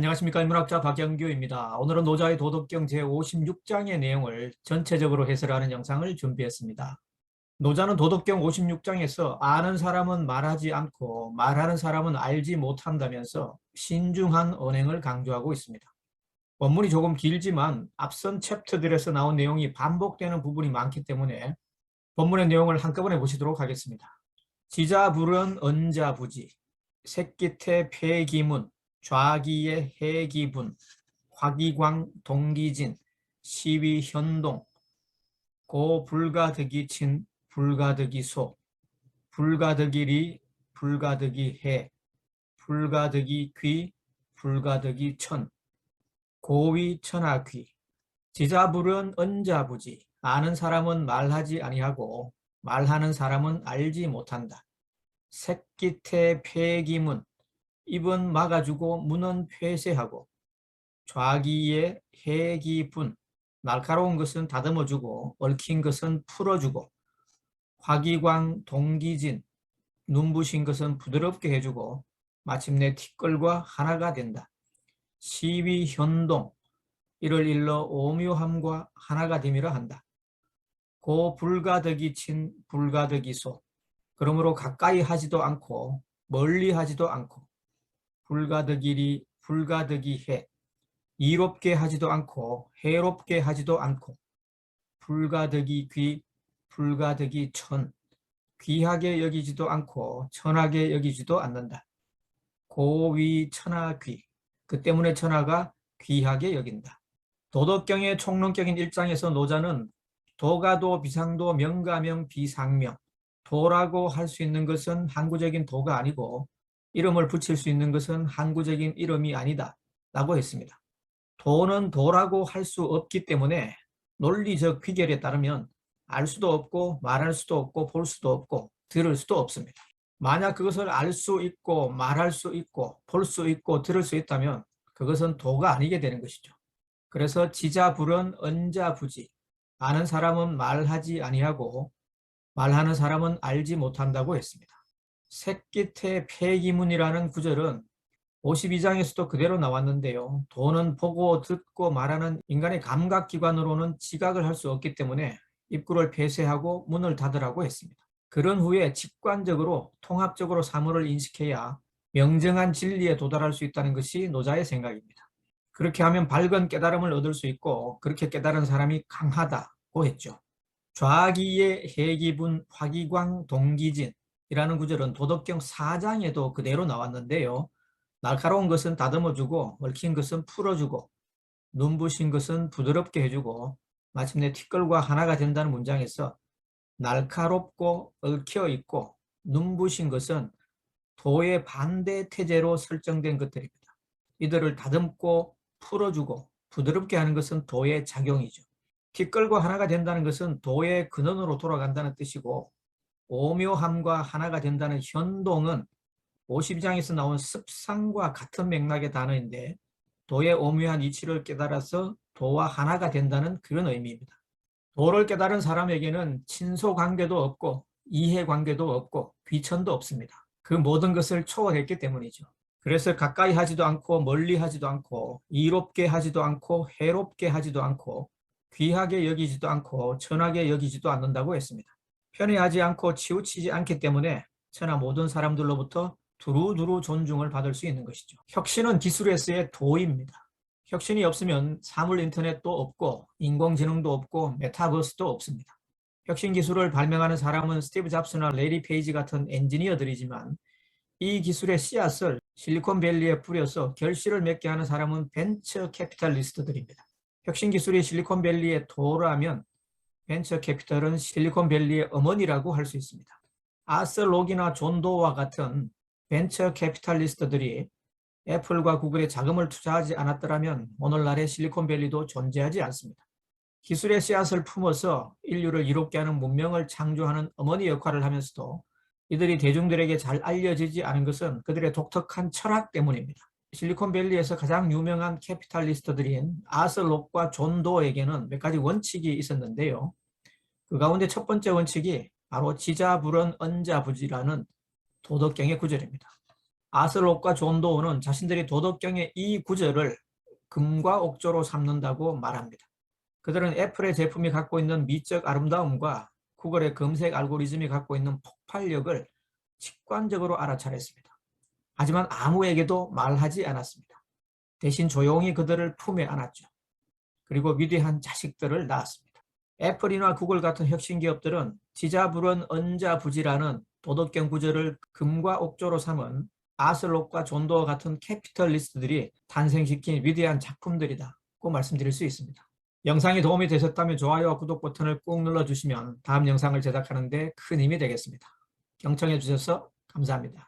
안녕하십니까. 인문학자 박영규입니다. 오늘은 노자의 도덕경 제56장의 내용을 전체적으로 해설하는 영상을 준비했습니다. 노자는 도덕경 56장에서 아는 사람은 말하지 않고 말하는 사람은 알지 못한다면서 신중한 언행을 강조하고 있습니다. 원문이 조금 길지만 앞선 챕터들에서 나온 내용이 반복되는 부분이 많기 때문에 본문의 내용을 한꺼번에 보시도록 하겠습니다. 지자불은 언자부지, 새끼태 폐기문, 좌기의 해기분, 화기광 동기진, 시위현동, 고불가득이친 불가득이소, 불가득이리 불가득이해, 불가득이귀 불가득이천, 고위천하귀. 지자불은 언자부지, 아는 사람은 말하지 아니하고 말하는 사람은 알지 못한다. 새끼태 폐기문, 입은 막아주고 문은 폐쇄하고, 좌기의 해기분, 날카로운 것은 다듬어주고 얽힌 것은 풀어주고, 화기광 동기진, 눈부신 것은 부드럽게 해주고 마침내 티끌과 하나가 된다. 시위현동, 이를 일러 오묘함과 하나가 됨이라 한다. 고 불가득이 친 불가득이소, 그러므로 가까이 하지도 않고 멀리 하지도 않고, 불가득이리 불가득이 해, 이롭게 하지도 않고 해롭게 하지도 않고, 불가득이 귀 불가득이 천, 귀하게 여기지도 않고 천하게 여기지도 않는다. 고위 천하귀, 그 때문에 천하가 귀하게 여긴다. 도덕경의 총론적인 1장에서 노자는 도가도 비상도 명가명 비상명, 도라고 할 수 있는 것은 항구적인 도가 아니고 이름을 붙일 수 있는 것은 항구적인 이름이 아니다 라고 했습니다. 도는 도라고 할 수 없기 때문에 논리적 귀결에 따르면 알 수도 없고 말할 수도 없고 볼 수도 없고 들을 수도 없습니다. 만약 그것을 알 수 있고 말할 수 있고 볼 수 있고 들을 수 있다면 그것은 도가 아니게 되는 것이죠. 그래서 지자불은 언자부지, 아는 사람은 말하지 아니하고 말하는 사람은 알지 못한다고 했습니다. 새끼태 폐기문이라는 구절은 52장에서도 그대로 나왔는데요. 도는 보고 듣고 말하는 인간의 감각기관으로는 지각을 할 수 없기 때문에 입구를 폐쇄하고 문을 닫으라고 했습니다. 그런 후에 직관적으로 통합적으로 사물을 인식해야 명정한 진리에 도달할 수 있다는 것이 노자의 생각입니다. 그렇게 하면 밝은 깨달음을 얻을 수 있고 그렇게 깨달은 사람이 강하다고 했죠. 좌기의 해기분 화기광 동기진이라는 구절은 도덕경 4장에도 그대로 나왔는데요. 날카로운 것은 다듬어주고 얽힌 것은 풀어주고 눈부신 것은 부드럽게 해주고 마침내 티끌과 하나가 된다는 문장에서 날카롭고 얽혀있고 눈부신 것은 도의 반대 태제로 설정된 것들입니다. 이들을 다듬고 풀어주고 부드럽게 하는 것은 도의 작용이죠. 티끌과 하나가 된다는 것은 도의 근원으로 돌아간다는 뜻이고, 오묘함과 하나가 된다는 현동은 52장에서 나온 습상과 같은 맥락의 단어인데 도의 오묘한 이치를 깨달아서 도와 하나가 된다는 그런 의미입니다. 도를 깨달은 사람에게는 친소관계도 없고 이해관계도 없고 귀천도 없습니다. 그 모든 것을 초월했기 때문이죠. 그래서 가까이 하지도 않고 멀리 하지도 않고 이롭게 하지도 않고 해롭게 하지도 않고 귀하게 여기지도 않고 천하게 여기지도 않는다고 했습니다. 편애하지 않고 치우치지 않기 때문에 천하 모든 사람들로부터 두루두루 존중을 받을 수 있는 것이죠. 혁신은 기술에서의 도입니다. 혁신이 없으면 사물 인터넷도 없고 인공지능도 없고 메타버스도 없습니다. 혁신 기술을 발명하는 사람은 스티브 잡스나 레리 페이지 같은 엔지니어들이지만 이 기술의 씨앗을 실리콘밸리에 뿌려서 결실을 맺게 하는 사람은 벤처 캐피탈리스트들입니다. 혁신 기술이 실리콘밸리의 도라면 벤처 캐피탈은 실리콘밸리의 어머니라고 할 수 있습니다. 아서 록이나 존 도어와 같은 벤처 캐피탈리스트들이 애플과 구글에 자금을 투자하지 않았더라면 오늘날의 실리콘밸리도 존재하지 않습니다. 기술의 씨앗을 품어서 인류를 이롭게 하는 문명을 창조하는 어머니 역할을 하면서도 이들이 대중들에게 잘 알려지지 않은 것은 그들의 독특한 철학 때문입니다. 실리콘밸리에서 가장 유명한 캐피탈리스트들인 아서 록과 존 도어에게는 몇 가지 원칙이 있었는데요. 그 가운데 첫 번째 원칙이 바로 지자불은 언자부지라는 도덕경의 구절입니다. 아슬롭과 존 도어는 자신들이 도덕경의 이 구절을 금과 옥조로 삼는다고 말합니다. 그들은 애플의 제품이 갖고 있는 미적 아름다움과 구글의 검색 알고리즘이 갖고 있는 폭발력을 직관적으로 알아차렸습니다. 하지만 아무에게도 말하지 않았습니다. 대신 조용히 그들을 품에 안았죠. 그리고 위대한 자식들을 낳았습니다. 애플이나 구글 같은 혁신 기업들은 지자불은 언자부지라는 도덕경 구절을 금과 옥조로 삼은 아슬롭과 존도어 같은 캐피털리스트들이 탄생시킨 위대한 작품들이다고 말씀드릴 수 있습니다. 영상이 도움이 되셨다면 좋아요와 구독 버튼을 꾹 눌러주시면 다음 영상을 제작하는 데 큰 힘이 되겠습니다. 경청해 주셔서 감사합니다.